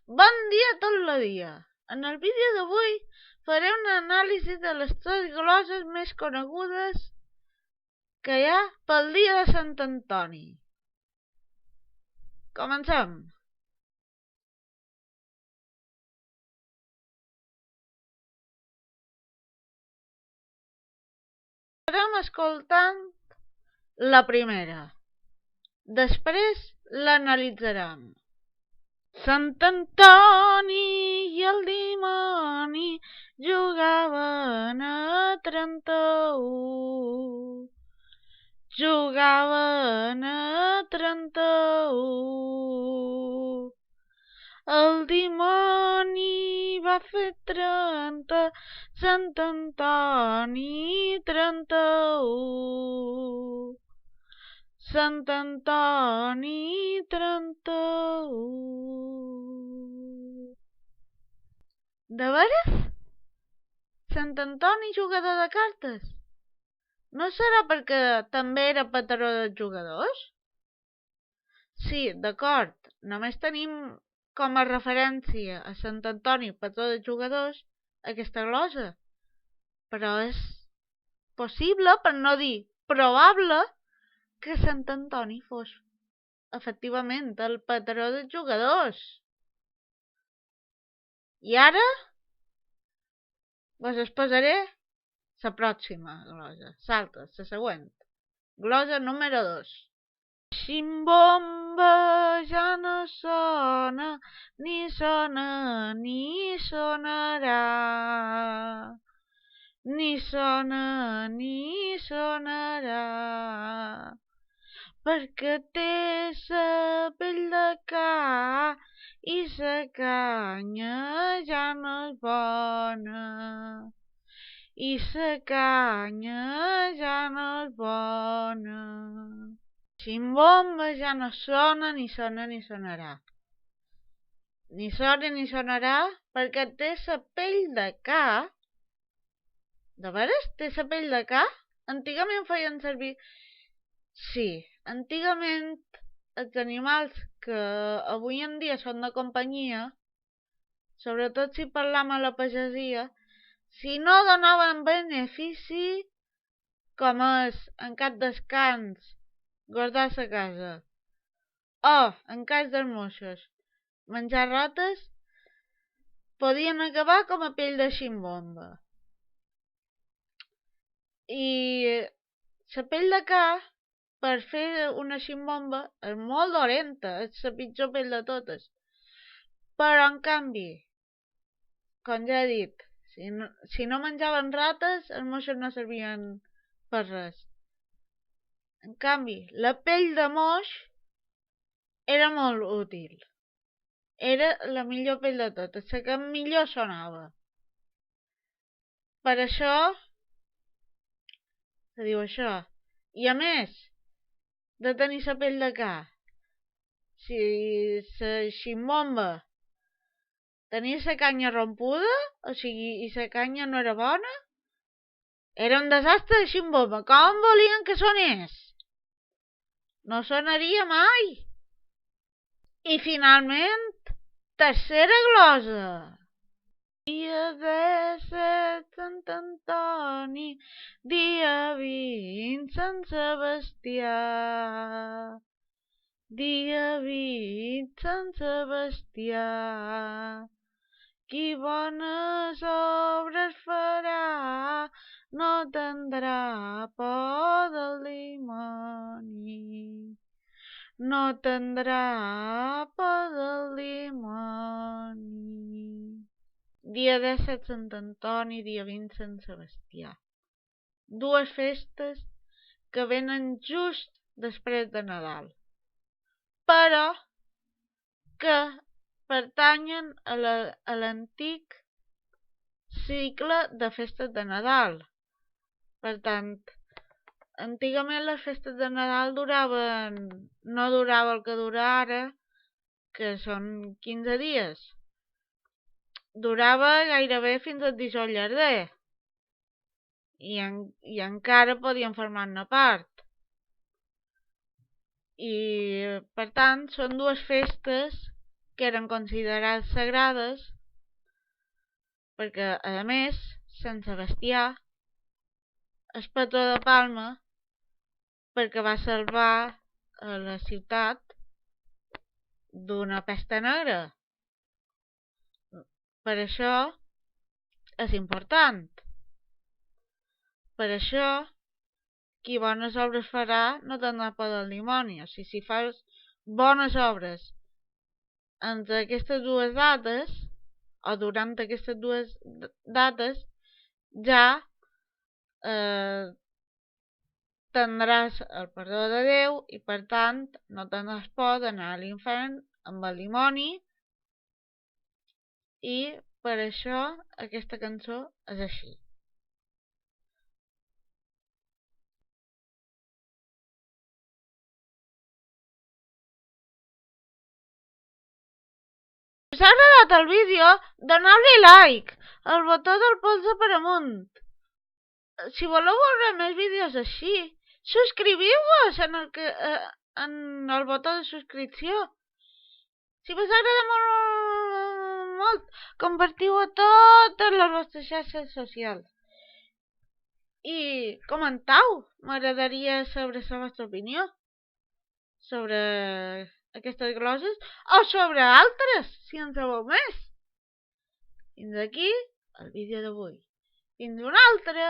Bon dia tot el dia! En el vídeo d'avui faré una anàlisi de les 3 gloses més conegudes que hi ha pel dia de Sant Antoni. Comencem! Estarem escoltant la primera. Després l'analitzarem. Sant Antoni i el dimoni jugaven a 31. Jugaven a 31. El dimoni va fer 30, Sant Antoni 31. Sant Antoni 31. De veres? Sant Antoni jugador de cartes? No serà perquè també era patró dels jugadors? Sí, d'acord, només tenim com a referència a Sant Antoni, patró dels jugadors, aquesta glosa. Però és possible, per no dir probable, que Sant Antoni fos efectivament el patró dels jugadors. I ara vos exposaré la pròxima glosa. Salta, la següent. Glosa número 2. Ximbomba ja no sona, ni sona, ni sonarà. Ni sona, ni sonarà. Perquè té sa pell de ca i sa canya ja no és bona. I sa canya ja no és bona. Ximbomba ja no sona, ni sona, ni sonarà. Ni sona ni sonarà perquè té sa pell de ca. De veres té sa pell de ca? Antigament feien servir... Sí, antigament els animals que avui en dia són de companyia, sobretot si parlam a la pagesia, si no donaven benefici, com és en cas descans, guardar sa casa, o en cas dels moixos, menjar rates, podien acabar com a pell de ximbomba. I la pell de ca, per fer una ximbomba, és molt dolenta, és la pitjor pell de totes. Però, en canvi, com ja he dit, si no menjaven rates, els moixos no servien per res. En canvi, la pell de moix era molt útil. Era la millor pell de totes, la que millor sonava. Per això se diu això. I a més de tenir la pell de ca, si la ximbomba tenia la canya rompuda, o sigui, i la canya no era bona, era un desastre de ximbomba. Com volien que sonés? No sonaria mai. I finalment, tercera glosa. Dia 17, Sant Antoni, dia 20, Sant Sebastià. Dia 20, Sant Sebastià. Qui bones obres farà, no tindrà por del dimoni. No tindrà por del dimoni. Dia 17 Sant Antoni, dia 20 Sant Sebastià. Dues festes que venen just després de Nadal, però que pertanyen a l'antic cicle de festes de Nadal. Per tant, antigament les festes de Nadal no durava el que dura ara, que són 15 dies. Durava gairebé fins al dijous llarder. I encara podien formar-ne part. I, per tant, són dues festes que eren considerades sagrades, perquè, a més, Sant Sebastià és patró de Palma perquè va salvar la ciutat d'una pesta negra. Per això és important. Per això, qui bones obres farà no tindrà por del dimoni. O sigui, si fas bones obres entre aquestes dues dates, o durant aquestes dues dates, ja tindràs el perdó de Déu i per tant no tindràs por d'anar a l'infern amb el dimoni, i per això aquesta cançó és així. Si us ha agradat el vídeo, doneu-li like, el botó del polze per amunt. Si voleu veure més vídeos així, subscriviu-vos en el botó de subscripció. Si us agrada molt, compartiu-ho a totes les vostres xarxes socials. I comentau, m'agradaria saber la vostra opinió sobre aquestes gloses o sobre altres, si en sabeu més. Fins aquí el vídeo d'avui. Fins una altra!